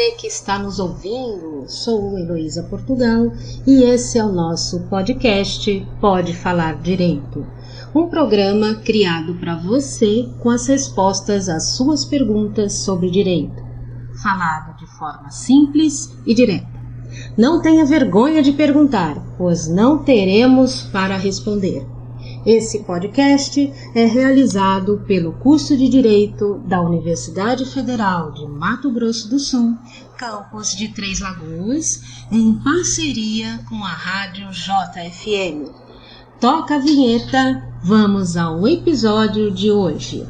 você que está nos ouvindo. Sou Heloísa Portugal e esse é o nosso podcast Pode Falar Direito, um programa criado para você com as respostas às suas perguntas sobre direito, falado de forma simples e direta. Não tenha vergonha de perguntar, pois não teremos para responder. Esse podcast é realizado pelo curso de Direito da Universidade Federal de Mato Grosso do Sul, campus de Três Lagoas, em parceria com a Rádio JFM. Toca a vinheta, vamos ao episódio de hoje.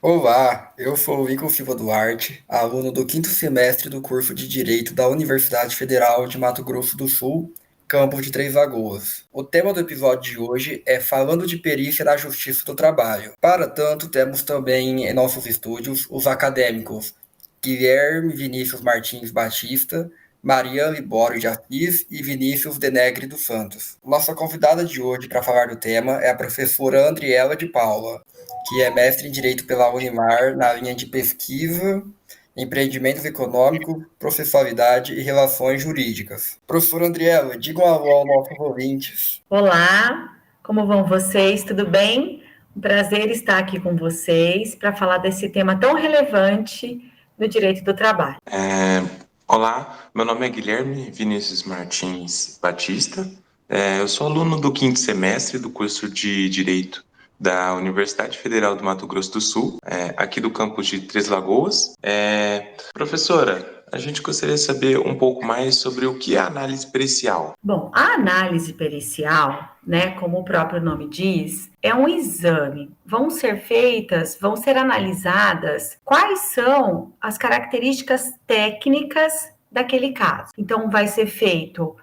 Olá, eu sou o Igor Silva Duarte, aluno do 5º semestre do curso de Direito da Universidade Federal de Mato Grosso do Sul, campus de Três Lagoas. O tema do episódio de hoje é falando de perícia na Justiça do Trabalho. Para tanto, temos também em nossos estúdios os acadêmicos Guilherme Vinícius Martins Batista, Mariane Libório de Assis e Vinícius Denegre dos Santos. Nossa convidada de hoje para falar do tema é a professora Andriela de Paula, que é mestre em Direito pela Unimar na linha de pesquisa, empreendimentos econômicos, processualidade e relações jurídicas. Professora Andriela, diga um alô aos nossos ouvintes. Olá, como vão vocês? Tudo bem? Um prazer estar aqui com vocês para falar desse tema tão relevante do direito do trabalho. Olá, meu nome é Guilherme Vinícius Martins Batista, eu sou aluno do 5º semestre do curso de Direito da Universidade Federal do Mato Grosso do Sul, aqui do campus de Três Lagoas. Professora, a gente gostaria de saber um pouco mais sobre o que é a análise pericial. Bom, a análise pericial, como o próprio nome diz, é um exame. Vão ser analisadas quais são as características técnicas daquele caso. Então, vai ser feito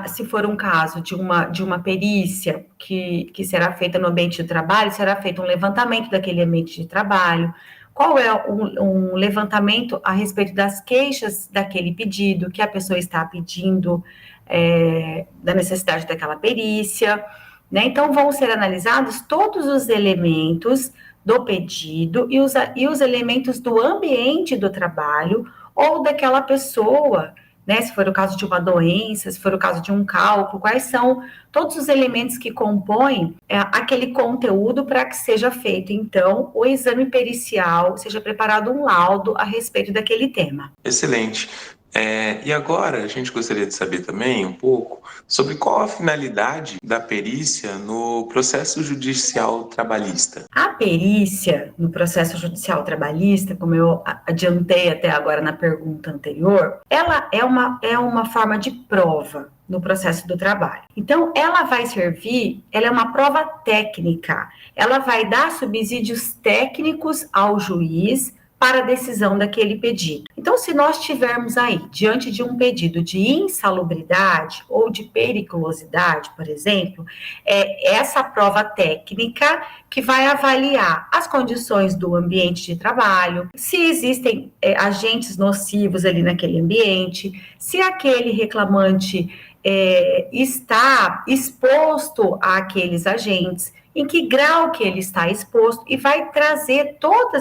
se for um caso de uma perícia que será feita no ambiente de trabalho, será feito um levantamento daquele ambiente de trabalho. Qual é um levantamento a respeito das queixas daquele pedido, que a pessoa está pedindo, da necessidade daquela perícia, Então, vão ser analisados todos os elementos do pedido e os elementos do ambiente do trabalho ou daquela pessoa, se for o caso de uma doença, se for o caso de um cálculo, quais são todos os elementos que compõem aquele conteúdo para que seja feito, então, o exame pericial, seja preparado um laudo a respeito daquele tema. Excelente. E agora a gente gostaria de saber também um pouco sobre qual a finalidade da perícia no processo judicial trabalhista. A perícia no processo judicial trabalhista, como eu adiantei até agora na pergunta anterior, ela é uma forma de prova no processo do trabalho. Então, ela é uma prova técnica, ela vai dar subsídios técnicos ao juiz para a decisão daquele pedido. Então, se nós estivermos aí diante de um pedido de insalubridade ou de periculosidade, por exemplo, é essa prova técnica que vai avaliar as condições do ambiente de trabalho, se existem agentes nocivos ali naquele ambiente, se aquele reclamante está exposto àqueles agentes, em que grau que ele está exposto, e vai trazer todo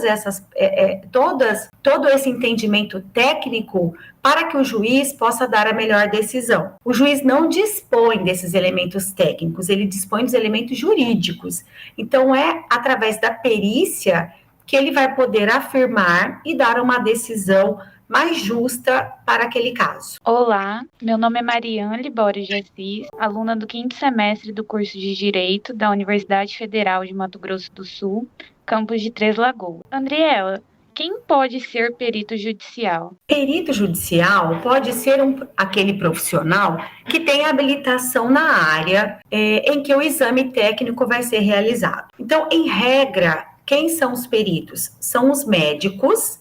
esse entendimento técnico para que o juiz possa dar a melhor decisão. O juiz não dispõe desses elementos técnicos, ele dispõe dos elementos jurídicos. Então, é através da perícia que ele vai poder afirmar e dar uma decisão mais justa para aquele caso. Olá, meu nome é Mariane Libório de Assis, aluna do 5º semestre do curso de Direito da Universidade Federal de Mato Grosso do Sul, campus de Três Lagoas. Andriela, quem pode ser perito judicial? Perito judicial pode ser aquele profissional que tem habilitação na área em que o exame técnico vai ser realizado. Então, em regra, quem são os peritos? São os médicos,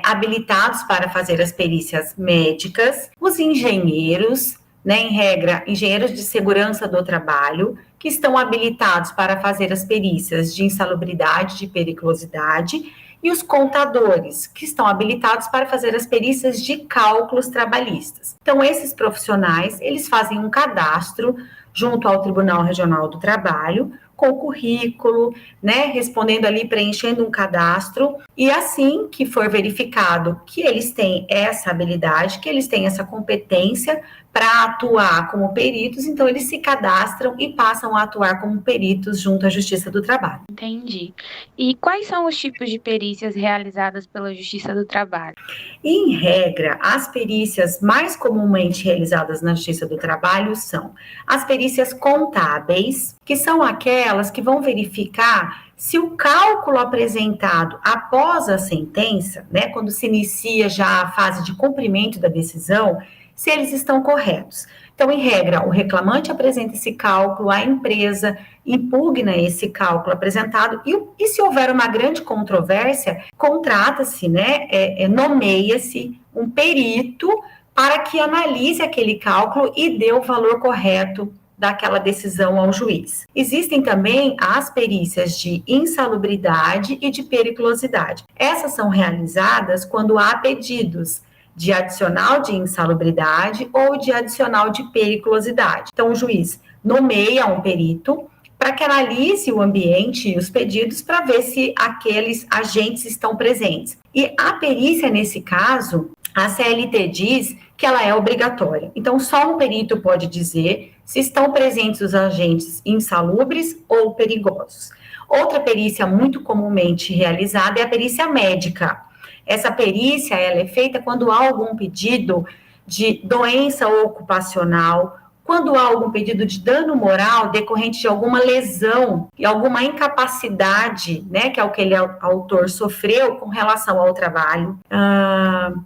habilitados para fazer as perícias médicas, os engenheiros, em regra, engenheiros de segurança do trabalho, que estão habilitados para fazer as perícias de insalubridade, de periculosidade, e os contadores, que estão habilitados para fazer as perícias de cálculos trabalhistas. Então, esses profissionais, eles fazem um cadastro junto ao Tribunal Regional do Trabalho, com o currículo, né, respondendo ali, preenchendo um cadastro, e assim que for verificado que eles têm essa habilidade, que eles têm essa competência para atuar como peritos, então eles se cadastram e passam a atuar como peritos junto à Justiça do Trabalho. Entendi. E quais são os tipos de perícias realizadas pela Justiça do Trabalho? Em regra, as perícias mais comumente realizadas na Justiça do Trabalho são as perícias contábeis, que são aquelas que vão verificar se o cálculo apresentado após a sentença, né, quando se inicia já a fase de cumprimento da decisão, se eles estão corretos. Então, em regra, o reclamante apresenta esse cálculo, a empresa impugna esse cálculo apresentado e se houver uma grande controvérsia, contrata-se, né, nomeia-se um perito para que analise aquele cálculo e dê o valor correto daquela decisão ao juiz. Existem também as perícias de insalubridade e de periculosidade. Essas são realizadas quando há pedidos de adicional de insalubridade ou de adicional de periculosidade. Então, o juiz nomeia um perito para que analise o ambiente e os pedidos para ver se aqueles agentes estão presentes. E a perícia, nesse caso, a CLT diz que ela é obrigatória. Então, só um perito pode dizer se estão presentes os agentes insalubres ou perigosos. Outra perícia muito comumente realizada é a perícia médica. Essa perícia ela é feita quando há algum pedido de doença ocupacional, quando há algum pedido de dano moral decorrente de alguma lesão e alguma incapacidade, né, que é o que aquele autor sofreu com relação ao trabalho,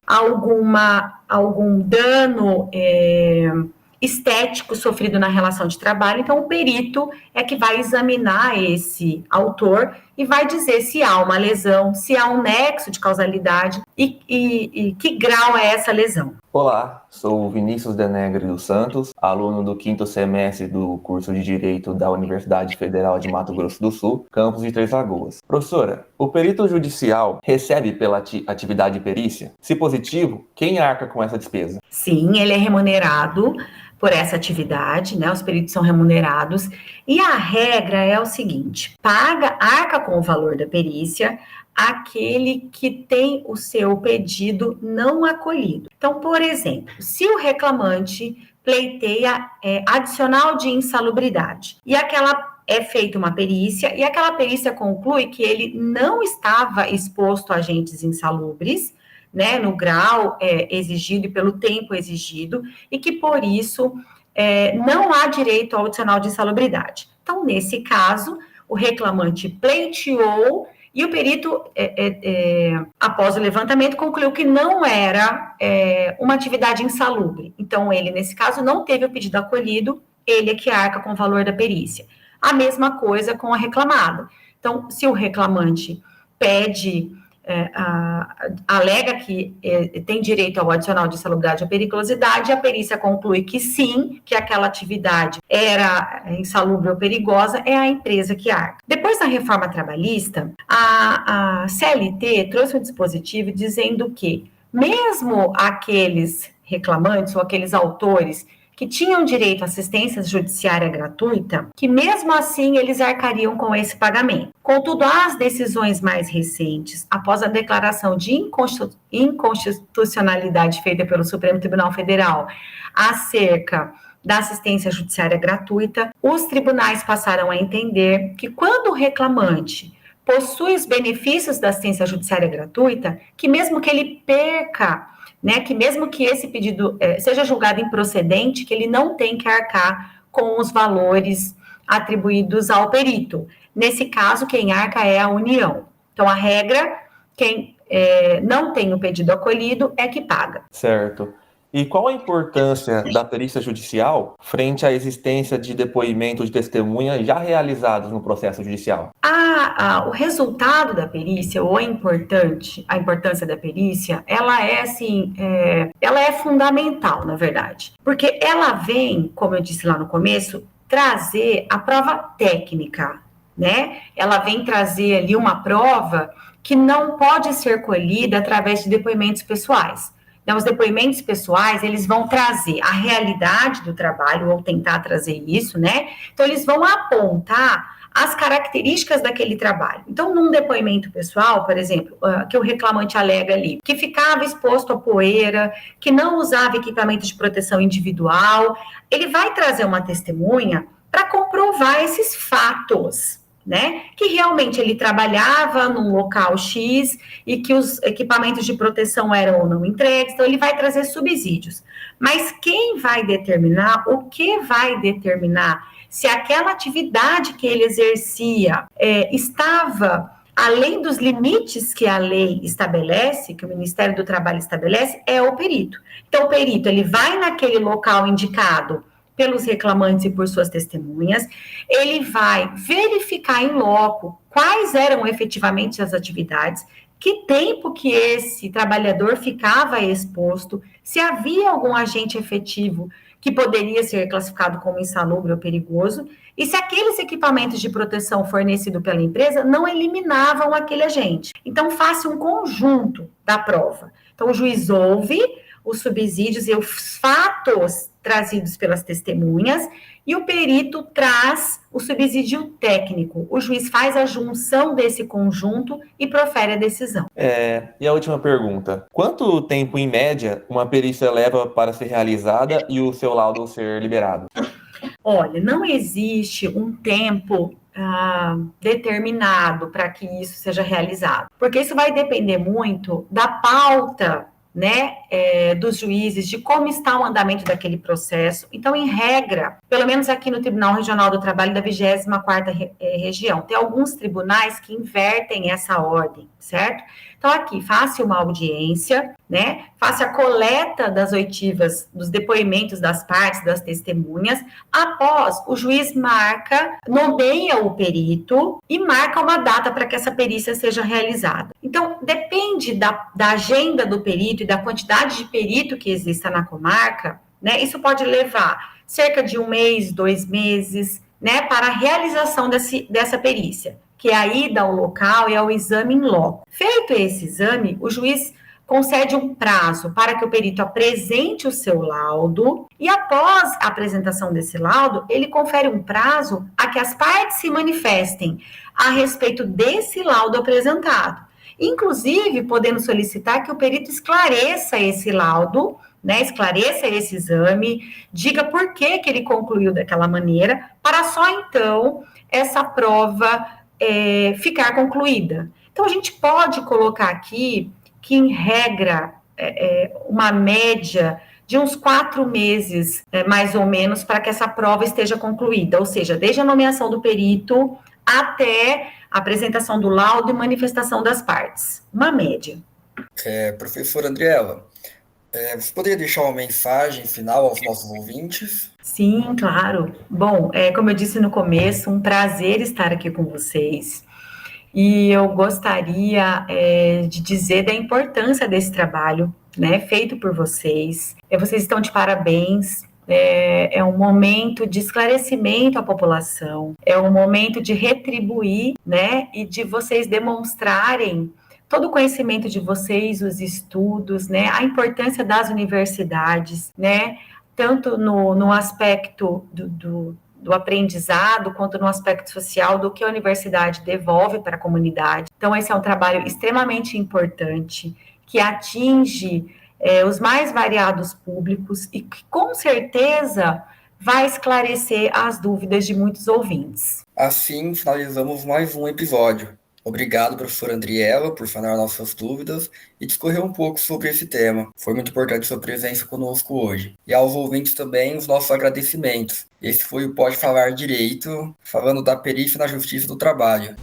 algum dano estético sofrido na relação de trabalho. Então, o perito é que vai examinar esse autor e vai dizer se há uma lesão, se há um nexo de causalidade e que grau é essa lesão. Olá, sou Vinícius Denegre dos Santos, aluno do 5º semestre do curso de Direito da Universidade Federal de Mato Grosso do Sul, campus de Três Lagoas. Professora, o perito judicial recebe pela atividade de perícia? Se positivo, quem arca com essa despesa? Sim, ele é remunerado por essa atividade, né? Os peritos são remunerados. E a regra é o seguinte: arca com o valor da perícia aquele que tem o seu pedido não acolhido. Então, por exemplo, se o reclamante pleiteia adicional de insalubridade e é feita uma perícia e aquela perícia conclui que ele não estava exposto a agentes insalubres, né, no grau exigido e pelo tempo exigido, e que, por isso, não há direito ao adicional de insalubridade. Então, nesse caso, o reclamante pleiteou e o perito, após o levantamento, concluiu que não era uma atividade insalubre. Então, ele, nesse caso, não teve o pedido acolhido, ele é que arca com o valor da perícia. A mesma coisa com a reclamada. Então, se o reclamante pede... alega que tem direito ao adicional de insalubridade ou periculosidade, a perícia conclui que sim, que aquela atividade era insalubre ou perigosa, é a empresa que arca. Depois da reforma trabalhista, a CLT trouxe um dispositivo dizendo que mesmo aqueles reclamantes ou aqueles autores que tinham direito à assistência judiciária gratuita, que mesmo assim eles arcariam com esse pagamento. Contudo, as decisões mais recentes, após a declaração de inconstitucionalidade feita pelo Supremo Tribunal Federal acerca da assistência judiciária gratuita, os tribunais passaram a entender que quando o reclamante possui os benefícios da assistência judiciária gratuita, que mesmo que ele perca, né, que mesmo que esse pedido seja julgado improcedente, que ele não tem que arcar com os valores atribuídos ao perito. Nesse caso, quem arca é a União. Então, a regra, quem não tem o pedido acolhido é que paga. Certo. E qual a importância da perícia judicial frente à existência de depoimento de testemunha já realizados no processo judicial? O resultado da perícia, ou a importância da perícia, ela é fundamental, na verdade. Porque ela vem, como eu disse lá no começo, trazer a prova técnica, né? Ela vem trazer ali uma prova que não pode ser colhida através de depoimentos pessoais. Os depoimentos pessoais, eles vão trazer a realidade do trabalho, ou tentar trazer isso, né? Então, eles vão apontar as características daquele trabalho. Então, num depoimento pessoal, por exemplo, que o reclamante alega ali, que ficava exposto à poeira, que não usava equipamento de proteção individual, ele vai trazer uma testemunha para comprovar esses fatos, né? Que realmente ele trabalhava num local X e que os equipamentos de proteção eram ou não entregues, então ele vai trazer subsídios. Mas quem vai determinar, o que vai determinar se aquela atividade que ele exercia estava além dos limites que a lei estabelece, que o Ministério do Trabalho estabelece, é o perito. Então, o perito, ele vai naquele local indicado pelos reclamantes e por suas testemunhas, ele vai verificar em loco quais eram efetivamente as atividades, que tempo que esse trabalhador ficava exposto, se havia algum agente efetivo que poderia ser classificado como insalubre ou perigoso, e se aqueles equipamentos de proteção fornecidos pela empresa não eliminavam aquele agente. Então, faça um conjunto da prova. Então, o juiz ouve os subsídios e os fatos trazidos pelas testemunhas, e o perito traz o subsídio técnico. O juiz faz a junção desse conjunto e profere a decisão. E a última pergunta. Quanto tempo, em média, uma perícia leva para ser realizada e o seu laudo ser liberado? Olha, não existe um tempo determinado para que isso seja realizado, porque isso vai depender muito da pauta, né, dos juízes, de como está o andamento daquele processo. Então, em regra, pelo menos aqui no Tribunal Regional do Trabalho da 24ª Região, tem alguns tribunais que invertem essa ordem, certo? Então, aqui, faça uma audiência, né? Faça a coleta das oitivas, dos depoimentos das partes, das testemunhas. Após, o juiz nomeia o perito e marca uma data para que essa perícia seja realizada. Então, depende da agenda do perito e da quantidade de perito que exista na comarca, né? Isso pode levar cerca de 1 mês, 2 meses, né? Para a realização dessa perícia, que é a ida ao local e ao exame em loco. Feito esse exame, o juiz concede um prazo para que o perito apresente o seu laudo e, após a apresentação desse laudo, ele confere um prazo a que as partes se manifestem a respeito desse laudo apresentado. Inclusive, podendo solicitar que o perito esclareça esse laudo, né, esclareça esse exame, diga por que ele concluiu daquela maneira, para só então essa prova ficar concluída. Então, a gente pode colocar aqui que, em regra, uma média de uns 4 meses, mais ou menos, para que essa prova esteja concluída, ou seja, desde a nomeação do perito até a apresentação do laudo e manifestação das partes. Uma média. Professora Andriela, você poderia deixar uma mensagem final aos nossos ouvintes? Sim, claro. Bom, como eu disse no começo, um prazer estar aqui com vocês. E eu gostaria de dizer da importância desse trabalho, né, feito por vocês. Vocês estão de parabéns. É um momento de esclarecimento à população, é um momento de retribuir, né, e de vocês demonstrarem todo o conhecimento de vocês, os estudos, né, a importância das universidades, né, tanto no aspecto do aprendizado, quanto no aspecto social, do que a universidade devolve para a comunidade. Então, esse é um trabalho extremamente importante, que atinge os mais variados públicos e que, com certeza, vai esclarecer as dúvidas de muitos ouvintes. Assim, finalizamos mais um episódio. Obrigado, professora Andriela, por sanar nossas dúvidas e discorrer um pouco sobre esse tema. Foi muito importante sua presença conosco hoje. E aos ouvintes também, os nossos agradecimentos. Esse foi o Pode Falar Direito, falando da perícia na Justiça do Trabalho.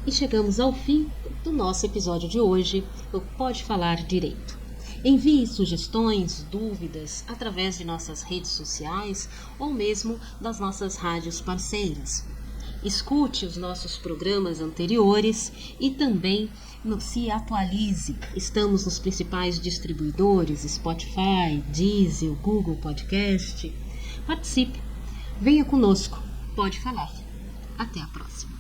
E chegamos ao fim do nosso episódio de hoje, do Pode Falar Direito. Envie sugestões, dúvidas, através de nossas redes sociais ou mesmo das nossas rádios parceiras. Escute os nossos programas anteriores e também se atualize. Estamos nos principais distribuidores, Spotify, Deezer, Google Podcast. Participe, venha conosco, pode falar. Até a próxima.